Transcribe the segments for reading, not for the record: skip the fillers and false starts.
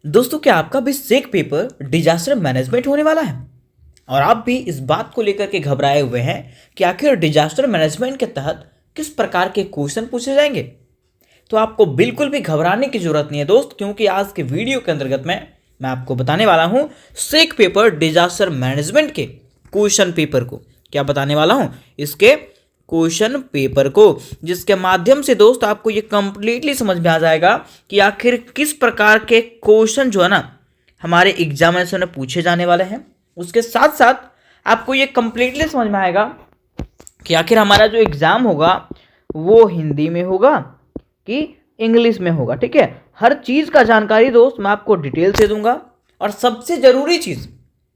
दोस्तों, क्या आपका भी सेक पेपर डिजास्टर मैनेजमेंट होने वाला है और आप भी इस बात को लेकर के घबराए हुए हैं कि आखिर डिजास्टर मैनेजमेंट के तहत किस प्रकार के क्वेश्चन पूछे जाएंगे? तो आपको बिल्कुल भी घबराने की जरूरत नहीं है दोस्त, क्योंकि आज के वीडियो के अंतर्गत मैं आपको बताने वाला हूं सेक पेपर डिजास्टर मैनेजमेंट के क्वेश्चन पेपर को। क्या बताने वाला हूं? इसके क्वेश्चन पेपर को, जिसके माध्यम से दोस्त आपको ये कंप्लीटली समझ में आ जाएगा कि आखिर किस प्रकार के क्वेश्चन जो है ना हमारे एग्जामिनेशन में पूछे जाने वाले हैं। उसके साथ साथ आपको ये कंप्लीटली समझ में आएगा कि आखिर हमारा जो एग्जाम होगा वो हिंदी में होगा कि इंग्लिश में होगा। ठीक है, हर चीज़ का जानकारी दोस्त मैं आपको डिटेल से दूंगा और सबसे ज़रूरी चीज़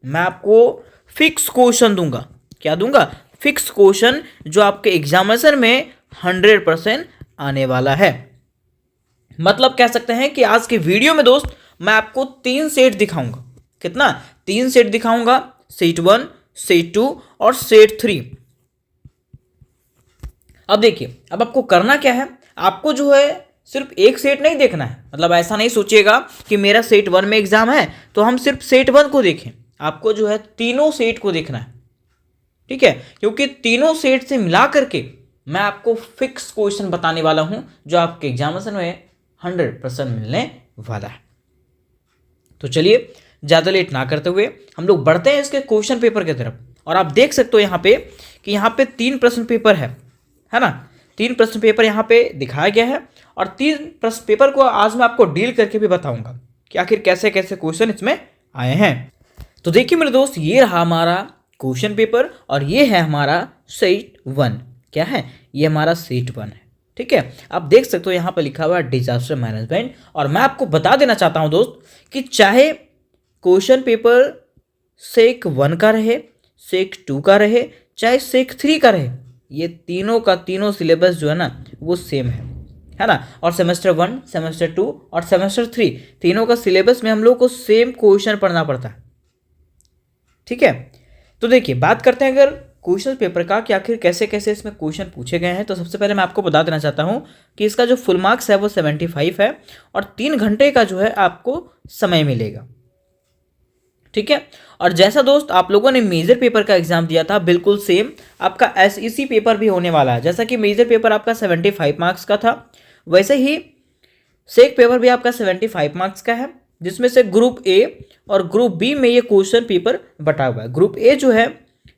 मैं आपको फिक्स क्वेश्चन दूंगा। क्या दूंगा? फिक्स क्वेश्चन जो आपके एग्जामिनेशन में 100% आने वाला है। मतलब कह सकते हैं कि आज के वीडियो में दोस्त मैं आपको 3 सेट दिखाऊंगा। कितना? 3 सेट दिखाऊंगा, सेट 1, सेट 2 और सेट 3। अब देखिए, अब आपको करना क्या है, आपको जो है सिर्फ एक सेट नहीं देखना है। मतलब ऐसा नहीं सोचिएगा कि मेरा सेट 1 में एग्जाम है तो हम सिर्फ सेट 1 को देखें। आपको जो है तीनों सेट को देखना है। ठीक है, क्योंकि तीनों सेट से मिला करके मैं आपको फिक्स क्वेश्चन बताने वाला हूं जो आपके एग्जामिनेशन में 100% मिलने वाला है। तो चलिए ज़्यादा लेट ना करते हुए हम लोग बढ़ते हैं इसके क्वेश्चन पेपर की तरफ। और आप देख सकते हो यहाँ पे कि यहाँ पे 3 प्रश्न पेपर है ना। 3 प्रश्न पेपर यहाँ पे दिखाया गया है और 3 प्रश्न पेपर को आज मैं आपको डील करके भी बताऊंगा कि आखिर कैसे कैसे क्वेश्चन इसमें आए हैं। तो देखिए मेरे दोस्त, ये रहा हमारा क्वेश्चन पेपर और ये है हमारा सेट 1। क्या है? ये हमारा सेट 1 है। ठीक है, आप देख सकते हो यहाँ पर लिखा हुआ है डिजास्टर मैनेजमेंट। और मैं आपको बता देना चाहता हूँ दोस्त कि चाहे क्वेश्चन पेपर सेक 1 का रहे, सेक 2 का रहे, चाहे सेक 3 का रहे, ये तीनों का तीनों सिलेबस जो है ना वो सेम है ना। और सेमेस्टर 1, सेमेस्टर 2 और सेमेस्टर 3 तीनों का सिलेबस में हम लोग को सेम क्वेश्चन पढ़ना पड़ता है। ठीक है, तो देखिए बात करते हैं अगर क्वेश्चन पेपर का कि आखिर कैसे कैसे इसमें क्वेश्चन पूछे गए हैं। तो सबसे पहले मैं आपको बता देना चाहता हूं कि इसका जो फुल मार्क्स है वो 75 है और 3 घंटे का जो है आपको समय मिलेगा। ठीक है, और जैसा दोस्त आप लोगों ने मेजर पेपर का एग्जाम दिया था, बिल्कुल सेम आपका एसईसी पेपर भी होने वाला है। जैसा कि मेजर पेपर आपका 75 मार्क्स का था, वैसे ही सेक पेपर भी आपका 75 मार्क्स का है, जिसमें से ग्रुप ए और ग्रुप बी में ये क्वेश्चन पेपर बटा हुआ है। ग्रुप ए जो है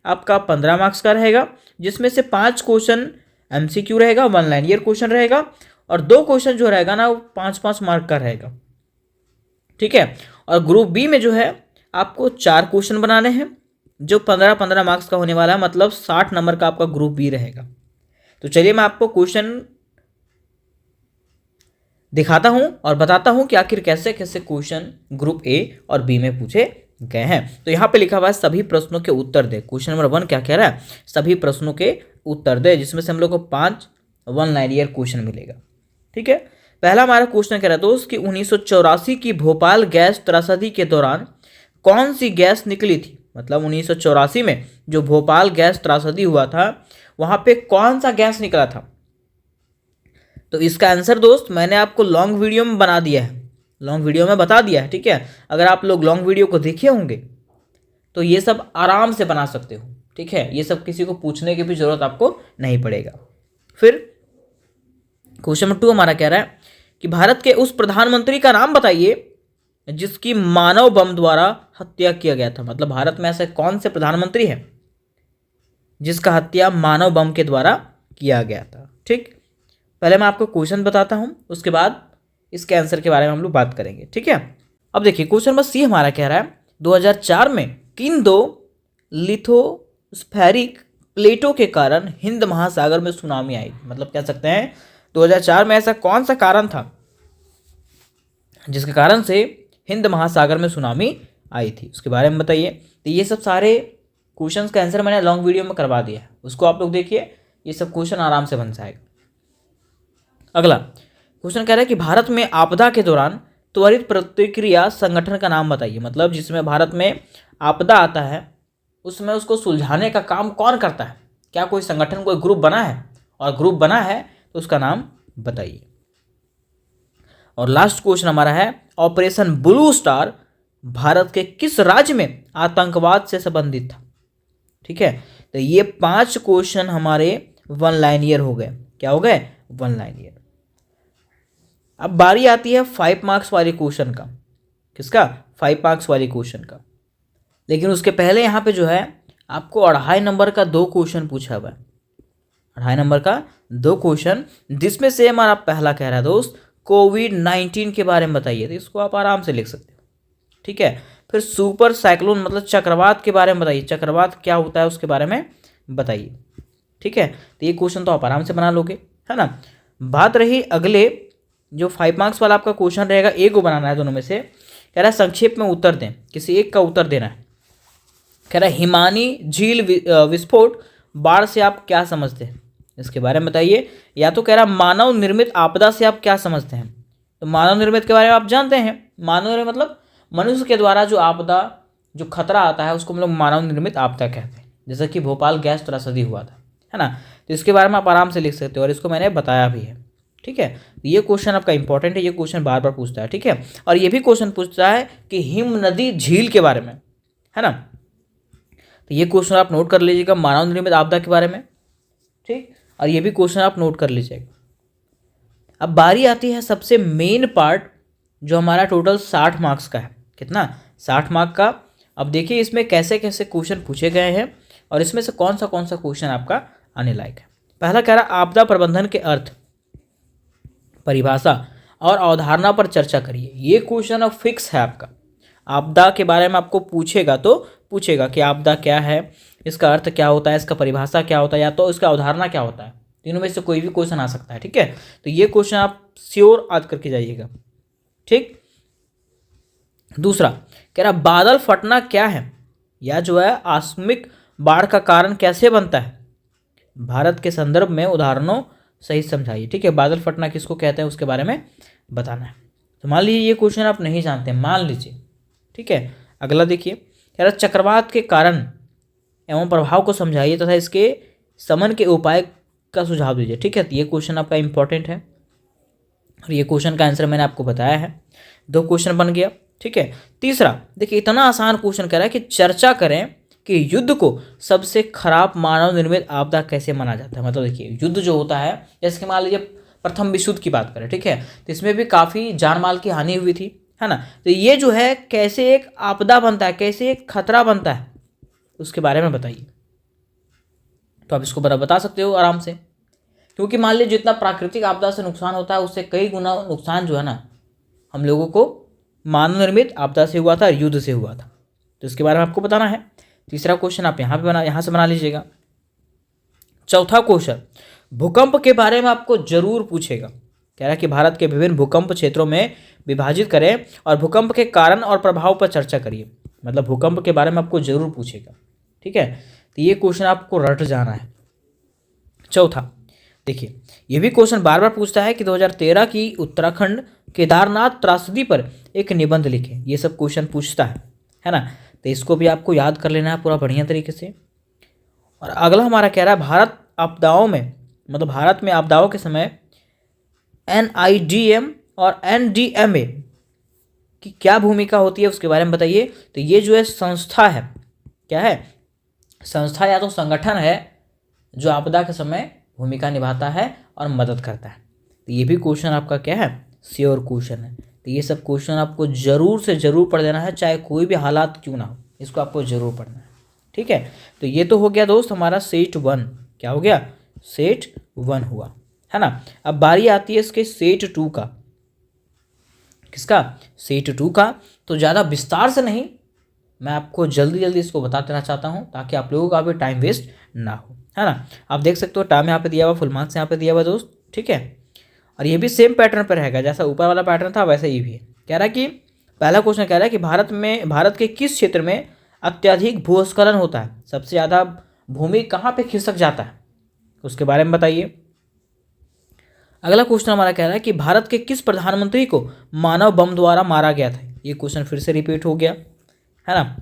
आपका 15 मार्क्स का रहेगा, जिसमें से 5 क्वेश्चन एमसीक्यू रहेगा, 1 लाइनियर क्वेश्चन रहेगा और 2 क्वेश्चन जो रहेगा ना वो 5-5 मार्क का रहेगा। ठीक है, और ग्रुप बी में जो है आपको 4 क्वेश्चन बनाने हैं जो 15-15 मार्क्स का होने वाला है, मतलब 60 नंबर का आपका ग्रुप बी रहेगा। तो चलिए मैं आपको क्वेश्चन दिखाता हूं और बताता हूं कि आखिर कैसे कैसे क्वेश्चन ग्रुप ए और बी में पूछे गए हैं। तो यहाँ पे लिखा हुआ है सभी प्रश्नों के उत्तर दे। क्वेश्चन नंबर 1 क्या कह रहा है? सभी प्रश्नों के उत्तर दे, जिसमें से हम लोग को 5 1 लाइनियर क्वेश्चन मिलेगा। ठीक है, पहला हमारा क्वेश्चन कह रहा है दोस्त कि 1984 की भोपाल गैस त्रासदी के दौरान कौन सी गैस निकली थी। मतलब 1984 में जो भोपाल गैस त्रासदी हुआ था वहां पे कौन सा गैस निकला था। तो इसका आंसर दोस्त मैंने आपको लॉन्ग वीडियो में बना दिया है, लॉन्ग वीडियो में बता दिया है। ठीक है, अगर आप लोग लॉन्ग वीडियो को देखे होंगे तो ये सब आराम से बना सकते हो। ठीक है, ये सब किसी को पूछने की भी जरूरत आपको नहीं पड़ेगा। फिर क्वेश्चन नंबर 2 हमारा कह रहा है कि भारत के उस प्रधानमंत्री का नाम बताइए जिसकी मानव बम द्वारा हत्या किया गया था। मतलब भारत में ऐसे कौन से प्रधानमंत्री हैं जिसका हत्या मानव बम के द्वारा किया गया था। ठीक, पहले मैं आपको क्वेश्चन बताता हूं, उसके बाद इसके आंसर के बारे में हम लोग बात करेंगे। ठीक है, अब देखिए क्वेश्चन नंबर सी हमारा कह रहा है 2004 में किन 2 लिथोस्फेरिक प्लेटों के कारण हिंद महासागर में सुनामी आई। मतलब कह सकते हैं 2004 में ऐसा कौन सा कारण था जिसके कारण से हिंद महासागर में सुनामी आई थी, उसके बारे में बताइए। तो ये सब सारे क्वेश्चंस का आंसर मैंने लॉन्ग वीडियो में करवा दिया है, उसको आप लोग देखिए, ये सब क्वेश्चन आराम से बन जाएगा। अगला क्वेश्चन कह रहा है कि भारत में आपदा के दौरान त्वरित प्रतिक्रिया संगठन का नाम बताइए। मतलब जिसमें भारत में आपदा आता है उसमें उसको सुलझाने का काम कौन करता है। क्या कोई संगठन, कोई ग्रुप बना है? और ग्रुप बना है तो उसका नाम बताइए। और लास्ट क्वेश्चन हमारा है ऑपरेशन ब्लू स्टार भारत के किस राज्य में आतंकवाद से संबंधित था? ठीक है, तो ये 5 क्वेश्चन हमारे वन लाइनियर हो गए। क्या हो गए? One linear. अब बारी आती है 5 मार्क्स वाले क्वेश्चन का। किसका? 5 मार्क्स वाले क्वेश्चन का। लेकिन उसके पहले यहाँ पे जो है आपको 2.5 नंबर का 2 क्वेश्चन पूछा हुआ है। 2.5 नंबर का 2 क्वेश्चन, जिसमें से हमारा पहला कह रहा है दोस्त कोविड-19 के बारे में बताइए। तो इसको आप आराम से लिख सकते हो। ठीक है, फिर सुपर साइक्लोन मतलब चक्रवात के बारे में बताइए। चक्रवात क्या होता है उसके बारे में बताइए। ठीक है, तो ये क्वेश्चन तो आप आराम से बना लोगे, है ना। बात रही अगले जो 5 मार्क्स वाला आपका क्वेश्चन रहेगा, एक को बनाना है दोनों में से। कह रहा है संक्षेप में उत्तर दें, किसी एक का उत्तर देना है। कह रहा है हिमानी झील विस्फोट बाढ़ से आप क्या समझते हैं, इसके बारे में बताइए। या तो कह रहा है मानव निर्मित आपदा से आप क्या समझते हैं। तो मानव निर्मित के बारे में आप जानते हैं, मानव निर्मित मतलब मनुष्य के द्वारा जो आपदा, जो खतरा आता है उसको हम लोग मानव निर्मित आपदा कहते हैं। जैसे कि भोपाल गैस त्रासदी हुआ था, है ना। तो इसके बारे में आप आराम से लिख सकते हो और इसको मैंने बताया भी है। ठीक है, ये क्वेश्चन आपका इंपॉर्टेंट है, ये क्वेश्चन बार बार पूछता है। ठीक है, और ये भी क्वेश्चन पूछता है कि हिम नदी झील के बारे में, है ना। तो ये क्वेश्चन आप नोट कर लीजिएगा, मानव निर्मित आपदा के बारे में। ठीक, और ये भी क्वेश्चन आप नोट कर लीजिएगा। अब बारी आती है सबसे मेन पार्ट, जो हमारा टोटल 60 मार्क्स का है। कितना? 60 मार्क का। अब देखिए इसमें कैसे कैसे क्वेश्चन पूछे गए हैं और इसमें से कौन सा क्वेश्चन आपका आने लायक है। पहला कह रहा आपदा प्रबंधन के अर्थ, परिभाषा और अवधारणा पर चर्चा करिए। ये क्वेश्चन अब फिक्स है आपका। आपदा के बारे में आपको पूछेगा तो पूछेगा कि आपदा क्या है, इसका अर्थ क्या होता है, इसका परिभाषा क्या होता है, या तो इसका अवधारणा क्या होता है। तीनों में से कोई भी क्वेश्चन आ सकता है। ठीक है, तो ये क्वेश्चन आप श्योर आज करके जाइएगा। ठीक, दूसरा कह रहा बादल फटना क्या है, या जो है आकस्मिक बाढ़ का कारण कैसे बनता है, भारत के संदर्भ में उदाहरणों सहित समझाइए। ठीक है, बादल फटना किसको कहते हैं उसके बारे में बताना है। तो मान लीजिए ये क्वेश्चन आप नहीं जानते, मान लीजिए। ठीक है, अगला देखिए, कह रहा चक्रवात के कारण एवं प्रभाव को समझाइए तथा इसके शमन के उपाय का सुझाव दीजिए। ठीक है, तो ये क्वेश्चन आपका इंपॉर्टेंट है और ये क्वेश्चन का आंसर मैंने आपको बताया है। 2 क्वेश्चन बन गया। ठीक है, तीसरा देखिए इतना आसान क्वेश्चन कह रहा है कि चर्चा करें कि युद्ध को सबसे खराब मानव निर्मित आपदा कैसे माना जाता है। मतलब देखिए युद्ध जो होता है, जैसे कि मान लीजिए प्रथम विश्व युद्ध की बात करें, ठीक है, तो इसमें भी काफ़ी जान माल की हानि हुई थी, है ना। तो ये जो है कैसे एक आपदा बनता है, कैसे एक खतरा बनता है, उसके बारे में बताइए। तो आप इसको बता सकते हो आराम से, क्योंकि मान लीजिए जितना प्राकृतिक आपदा से नुकसान होता है उससे कई गुना नुकसान जो है ना हम लोगों को मानव निर्मित आपदा से हुआ था, युद्ध से हुआ था। तो इसके बारे में आपको बताना है। तीसरा क्वेश्चन आप यहाँ से बना लीजिएगा। चौथा क्वेश्चन भूकंप के बारे में आपको जरूर पूछेगा। कह रहा है कि भारत के विभिन्न भूकंप क्षेत्रों में विभाजित करें और भूकंप के कारण और प्रभाव पर चर्चा करिए। मतलब भूकंप के बारे में आपको जरूर पूछेगा। ठीक है, तो ये क्वेश्चन आपको रट जाना है। चौथा देखिए, ये भी क्वेश्चन बार बार पूछता है कि 2013 की उत्तराखंड केदारनाथ त्रासदी पर एक निबंध लिखें। ये सब क्वेश्चन पूछता है ना। तो इसको भी आपको याद कर लेना है पूरा बढ़िया तरीके से। और अगला हमारा कह रहा है भारत आपदाओं में, मतलब भारत में आपदाओं के समय NIDM और NDMA की क्या भूमिका होती है उसके बारे में बताइए। तो ये जो है संस्था है, क्या है, संस्था या तो संगठन है जो आपदा के समय भूमिका निभाता है और मदद करता है। तो ये भी क्वेश्चन आपका क्या है, श्योर क्वेश्चन है। तो ये सब क्वेश्चन आपको जरूर से जरूर पढ़ देना है, चाहे कोई भी हालात क्यों ना हो, इसको आपको जरूर पढ़ना है। ठीक है, तो ये तो हो गया दोस्त हमारा सेट 1। क्या हो गया, सेट 1 हुआ, है ना। अब बारी आती है इसके सेट 2 का। किसका, सेट 2 का। तो ज़्यादा विस्तार से नहीं, मैं आपको जल्दी जल्दी इसको बता देना चाहता हूँ ताकि आप लोगों का भी टाइम वेस्ट ना हो, है ना। आप देख सकते हो टाइम यहाँ पे दिया हुआ, फुल मार्क्स यहाँ पे दिया हुआ दोस्त। ठीक है, और ये भी सेम पैटर्न पर रहेगा, जैसा ऊपर वाला पैटर्न था वैसा ये भी है। कह रहा है कि पहला क्वेश्चन कह रहा है कि भारत के किस क्षेत्र में अत्यधिक भूस्खलन होता है, सबसे ज़्यादा भूमि कहाँ पे खिसक जाता है, उसके बारे में बताइए। अगला क्वेश्चन हमारा कह रहा है कि भारत के किस प्रधानमंत्री को मानव बम द्वारा मारा गया था। ये क्वेश्चन फिर से रिपीट हो गया, है ना।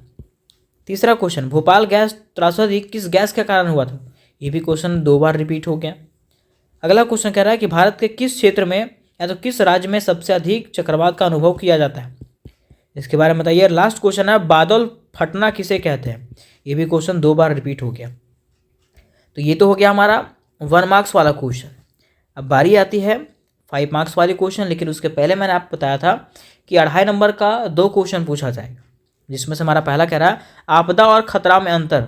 तीसरा क्वेश्चन भोपाल गैस त्रासदी किस गैस के कारण हुआ था। ये भी क्वेश्चन 2 बार रिपीट हो गया। अगला क्वेश्चन कह रहा है कि भारत के किस क्षेत्र में या तो किस राज्य में सबसे अधिक चक्रवात का अनुभव किया जाता है, इसके बारे में बताइए। लास्ट क्वेश्चन है, बादल फटना किसे कहते हैं। ये भी क्वेश्चन 2 बार रिपीट हो गया। तो ये तो हो गया हमारा 1 मार्क्स वाला क्वेश्चन। अब बारी आती है 5 मार्क्स वाली क्वेश्चन, लेकिन उसके पहले मैंने आपको बताया था कि 2.5 नंबर का 2 क्वेश्चन पूछा जाएगा, जिसमें से हमारा पहला कह रहा है आपदा और खतरा में अंतर।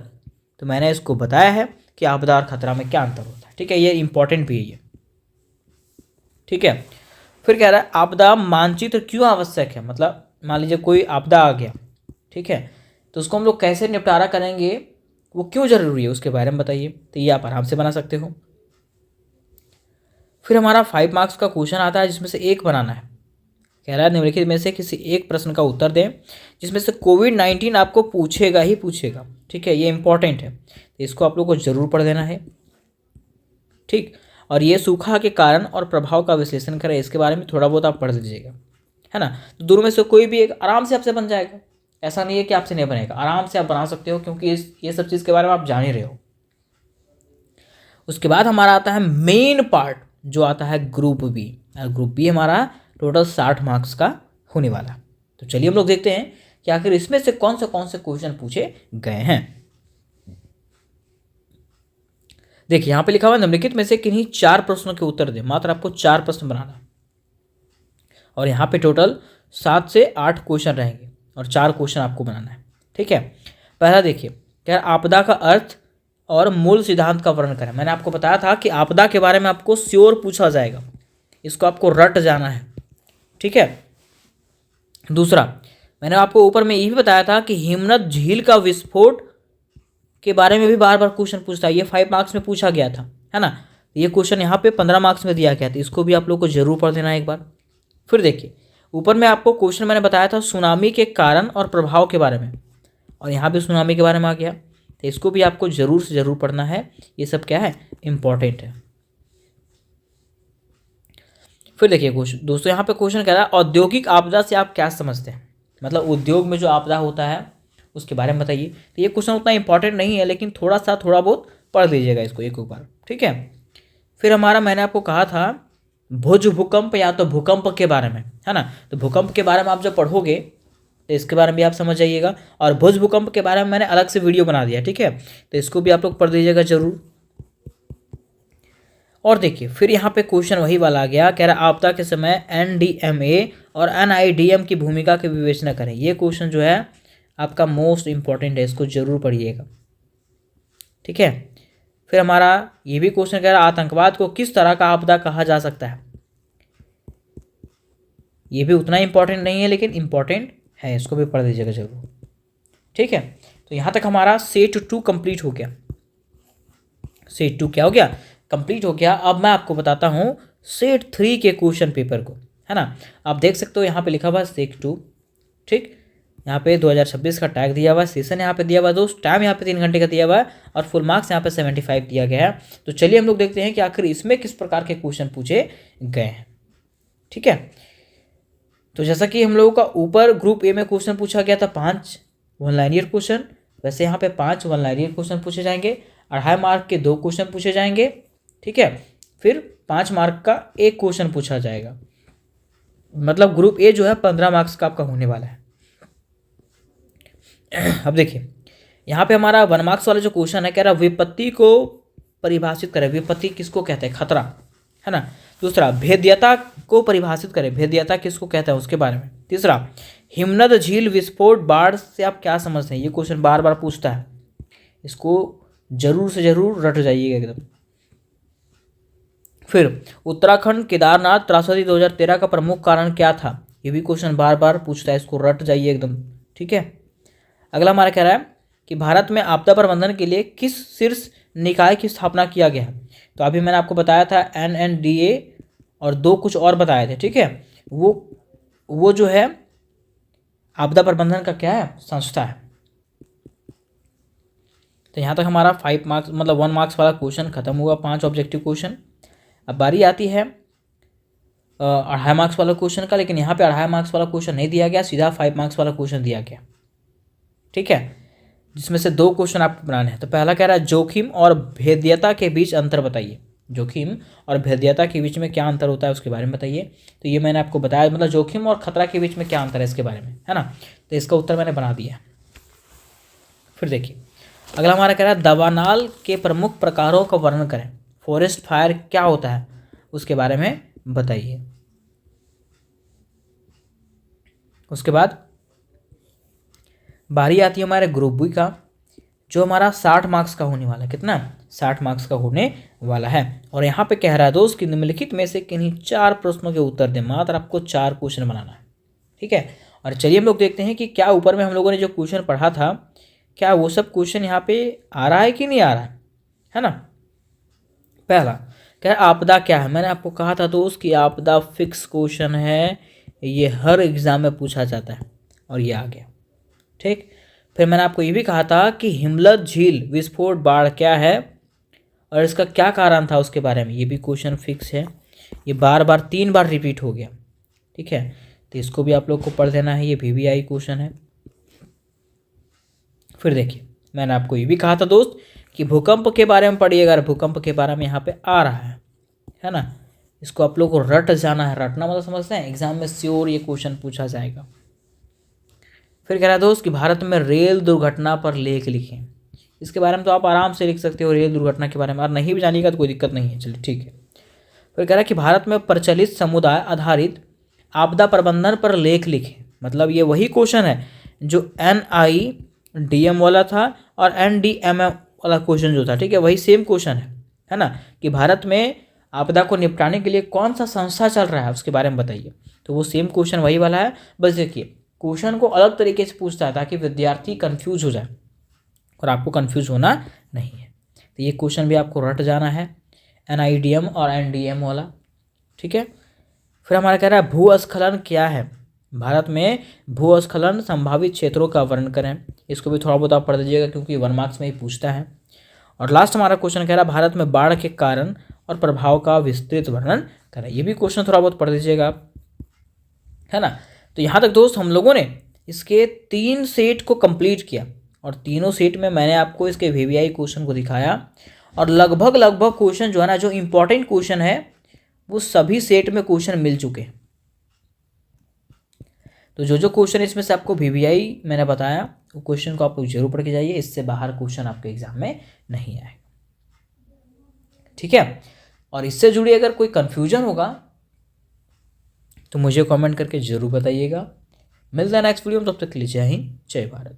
तो मैंने इसको बताया है कि आपदा और खतरा में क्या अंतर होता है। ठीक है, ये इंपॉर्टेंट भी है ये। ठीक है, फिर कह रहा है आपदा मानचित्र क्यों आवश्यक है। मतलब मान लीजिए कोई आपदा आ गया, ठीक है, तो उसको हम लोग कैसे निपटारा करेंगे, वो क्यों जरूरी है, उसके बारे में बताइए। तो ये आप आराम से बना सकते हो। फिर हमारा 5 मार्क्स का क्वेश्चन आता है, जिसमें से एक बनाना है। कह रहा है निम्नलिखित में से किसी एक प्रश्न का उत्तर दें जिसमें से कोविड-19 आपको पूछेगा ही पूछेगा। ठीक है, ये इंपॉर्टेंट है, तो इसको आप लोग को जरूर पढ़ देना है। ठीक, और ये सूखा के कारण और प्रभाव का विश्लेषण करें, इसके बारे में थोड़ा बहुत आप पढ़ लीजिएगा, है ना। तो दोनों में से कोई भी एक आराम से आपसे बन जाएगा, ऐसा नहीं है कि आपसे नहीं बनेगा, आराम से आप बना सकते हो, क्योंकि ये सब चीज़ के बारे में आप जान ही रहे हो। उसके बाद हमारा आता है मेन पार्ट, जो आता है ग्रुप बी। ग्रुप बी हमारा टोटल 60 मार्क्स का होने वाला। तो चलिए हम लोग देखते हैं कि आखिर इसमें से कौन से क्वेश्चन पूछे गए हैं। देखिए यहाँ पे लिखा हुआ है निम्नलिखित में से किन्हीं 4 प्रश्नों के उत्तर दें। मात्र आपको 4 प्रश्न बनाना, और यहाँ पे टोटल 7 से 8 क्वेश्चन रहेंगे, और 4 क्वेश्चन आपको बनाना है। ठीक है, पहला देखिए, क्या आपदा का अर्थ और मूल सिद्धांत का वर्णन करें। मैंने आपको बताया था कि आपदा के बारे में आपको श्योर पूछा जाएगा, इसको आपको रट जाना है। ठीक है, दूसरा मैंने आपको ऊपर में ये भी बताया था कि हिमनद झील का विस्फोट के बारे में भी बार बार क्वेश्चन पूछता है। ये 5 मार्क्स में पूछा गया था, है ना। ये क्वेश्चन यहाँ पे 15 मार्क्स में दिया गया था, इसको भी आप लोग को जरूर पढ़ देना एक बार। फिर देखिए ऊपर में आपको क्वेश्चन मैंने बताया था सुनामी के कारण और प्रभाव के बारे में, और यहाँ पे सुनामी के बारे में आ गया, तो इसको भी आपको जरूर से जरूर पढ़ना है। ये सब क्या है, इंपॉर्टेंट है। फिर देखिए दोस्तों, यहाँ पे क्वेश्चन कह रहा है औद्योगिक आपदा से आप क्या समझते हैं। मतलब उद्योग में जो आपदा होता है उसके बारे में बताइए। तो ये क्वेश्चन उतना इंपॉर्टेंट नहीं है, लेकिन थोड़ा बहुत पढ़ लीजिएगा इसको एक बार। ठीक है, फिर हमारा मैंने आपको कहा था भुज भूकंप या तो भूकंप के बारे में, है ना। तो भूकंप के बारे में आप जब पढ़ोगे तो इसके बारे में भी आप समझ जाइएगा, और भुज भूकंप के बारे में मैंने अलग से वीडियो बना दिया। ठीक है, तो इसको भी आप लोग पढ़ लीजिएगा जरूर। और देखिए फिर यहाँ पे क्वेश्चन वही वाला आ गया, कह रहा आपदा के समय NDMA और NIDM की भूमिका की विवेचना करें। ये क्वेश्चन जो है आपका मोस्ट इंपॉर्टेंट है, इसको जरूर पढ़िएगा। ठीक है, फिर हमारा ये भी क्वेश्चन कह रहा आतंकवाद को किस तरह का आपदा कहा जा सकता है। ये भी उतना इंपॉर्टेंट नहीं है, लेकिन इंपॉर्टेंट है, इसको भी पढ़ लीजिएगा जरूर। ठीक है, तो यहाँ तक हमारा सेट 2 कंप्लीट हो गया। सेट 2 क्या हो गया, कंप्लीट हो गया। अब मैं आपको बताता हूँ सेट 3 के क्वेश्चन पेपर को, है ना। आप देख सकते हो यहाँ पे लिखा हुआ है सेट 2। ठीक, यहाँ पे 2026 का टैग दिया हुआ है, सेशन यहाँ पे दिया हुआ है दोस्त, टाइम यहाँ पे 3 घंटे का दिया हुआ है, और फुल मार्क्स यहाँ पे 75 दिया गया है। तो चलिए हम लोग देखते हैं कि आखिर इसमें किस प्रकार के क्वेश्चन पूछे गए हैं। ठीक है, तो जैसा कि हम लोगों का ऊपर ग्रुप ए में क्वेश्चन पूछा गया था 5 वन लाइनियर क्वेश्चन, वैसे यहाँ पे 5 वन लाइनियर क्वेश्चन पूछे जाएंगे, 2.5 मार्क के 2 क्वेश्चन पूछे जाएंगे। ठीक है, फिर 5 मार्क का 1 क्वेश्चन पूछा जाएगा। मतलब ग्रुप ए जो है 15 मार्क्स का आपका होने वाला है। अब देखिए यहाँ पे हमारा 1 मार्क्स वाला जो क्वेश्चन है, कह रहा विपत्ति को परिभाषित करें। विपत्ति किसको कहते हैं, खतरा, है ना। दूसरा भेद्यता को परिभाषित करें, भेद्यता किसको कहते हैं उसके बारे में। तीसरा हिमनद झील विस्फोट बाढ़ से आप क्या समझते हैं। ये क्वेश्चन बार बार पूछता है, इसको जरूर से जरूर रट जाइएगा एकदम। फिर उत्तराखंड केदारनाथ त्रासदी 2013 का प्रमुख कारण क्या था। ये भी क्वेश्चन बार बार पूछता है, इसको रट जाइए एकदम। ठीक है, अगला हमारा कह रहा है कि भारत में आपदा प्रबंधन के लिए किस शीर्ष निकाय की स्थापना किया गया है। तो अभी मैंने आपको बताया था NNDA और 2 कुछ और बताए थे। ठीक है, वो जो है आपदा प्रबंधन का क्या है, संस्था है। तो यहाँ तक हमारा 5 मार्क्स मतलब 1 मार्क्स वाला क्वेश्चन खत्म हुआ, 5 ऑब्जेक्टिव क्वेश्चन। अब बारी आती है 2.5 मार्क्स वाला क्वेश्चन का, लेकिन यहाँ पे 2.5 मार्क्स वाला क्वेश्चन नहीं दिया गया, सीधा 5 मार्क्स वाला क्वेश्चन दिया गया। ठीक है, जिसमें से 2 क्वेश्चन आपको बनाने हैं। तो पहला कह रहा है जोखिम और भेद्यता के बीच अंतर बताइए। जोखिम और भेद्यता के बीच में क्या अंतर होता है उसके बारे में बताइए। तो ये मैंने आपको बताया, मतलब जोखिम और खतरा के बीच में क्या अंतर है इसके बारे में, है ना। तो इसका उत्तर मैंने बना दिया। फिर देखिए अगला हमारा कह रहा है दावानल के प्रमुख प्रकारों का वर्णन करें। फॉरेस्ट फायर क्या होता है उसके बारे में बताइए। उसके बाद बारी आती है हमारे ग्रुप बी का, जो हमारा 60 मार्क्स का होने वाला है। कितना? 60 मार्क्स का होने वाला है। और यहाँ पे कह रहा है दोस्त कि निम्नलिखित में से किन्हीं 4 प्रश्नों के उत्तर दें। मात्र आपको 4 क्वेश्चन बनाना है, ठीक है। और चलिए हम लोग देखते हैं कि क्या ऊपर में हम लोगों ने जो क्वेश्चन पढ़ा था, क्या वो सब क्वेश्चन यहाँ पे आ रहा है कि नहीं आ रहा है ना। पहला क्या है, आपदा क्या है। मैंने आपको कहा था दोस्त कि आपदा फिक्स क्वेश्चन है, ये हर एग्जाम में पूछा जाता है, और ये आ गया, ठीक। फिर मैंने आपको ये भी कहा था कि हिमलत झील विस्फोट बाढ़ क्या है और इसका क्या कारण था उसके बारे में, ये भी क्वेश्चन फिक्स है। ये बार बार 3 बार रिपीट हो गया, ठीक है। तो इसको भी आप लोग को पढ़ देना है, ये VVI क्वेश्चन है। फिर देखिए मैंने आपको ये भी कहा था दोस्त कि भूकंप के बारे में पढ़िएगा। अगर भूकंप के बारे में यहाँ पे आ रहा है ना, इसको आप लोग को रट जाना है। रटना मतलब समझते हैं, एग्जाम में श्योर ये क्वेश्चन पूछा जाएगा। फिर कह रहा है दोस्त कि भारत में रेल दुर्घटना पर लेख लिखें। इसके बारे में तो आप आराम से लिख सकते हो, रेल दुर्घटना के बारे में। और नहीं भी जानिएगा तो कोई दिक्कत नहीं है, चलिए ठीक है। फिर कह रहा है कि भारत में प्रचलित समुदाय आधारित आपदा प्रबंधन पर लेख लिखें। मतलब ये वही क्वेश्चन है जो NIDM वाला था और NDMM वाला क्वेश्चन जो था, ठीक है, वही सेम क्वेश्चन है ना। कि भारत में आपदा को निपटाने के लिए कौन सा संस्था चल रहा है उसके बारे में बताइए। तो वो सेम क्वेश्चन वही वाला है, बस देखिए क्वेश्चन को अलग तरीके से पूछता है ताकि विद्यार्थी कंफ्यूज हो जाए, और आपको कंफ्यूज होना नहीं है। तो ये क्वेश्चन भी आपको रट जाना है, NIDM और NDM वाला, ठीक है। फिर हमारा कह रहा है भूस्खलन क्या है। भारत में भूस्खलन संभावित क्षेत्रों का वर्णन करें। इसको भी थोड़ा बहुत आप पढ़ दीजिएगा क्योंकि 1 मार्क्स में ही पूछता है। और लास्ट हमारा क्वेश्चन कह रहा है भारत में बाढ़ के कारण और प्रभाव का विस्तृत वर्णन करें। ये भी क्वेश्चन थोड़ा बहुत पढ़ दीजिएगा आप, है ना। तो यहाँ तक दोस्त हम लोगों ने इसके 3 सेट को कंप्लीट किया, और तीनों सेट में मैंने आपको इसके VVI क्वेश्चन को दिखाया। और लगभग क्वेश्चन जो है ना, जो इंपॉर्टेंट क्वेश्चन है वो सभी सेट में क्वेश्चन मिल चुके हैं। तो जो क्वेश्चन इसमें से आपको VVI मैंने बताया वो क्वेश्चन को आप जरूर पढ़ के जाइए, इससे बाहर क्वेश्चन आपके एग्जाम में नहीं आए, ठीक है। और इससे जुड़ी अगर कोई कंफ्यूजन होगा तो मुझे कमेंट करके जरूर बताइएगा। मिलता है नेक्स्ट वीडियो में, तब तक के लिए जय हिंद जय भारत।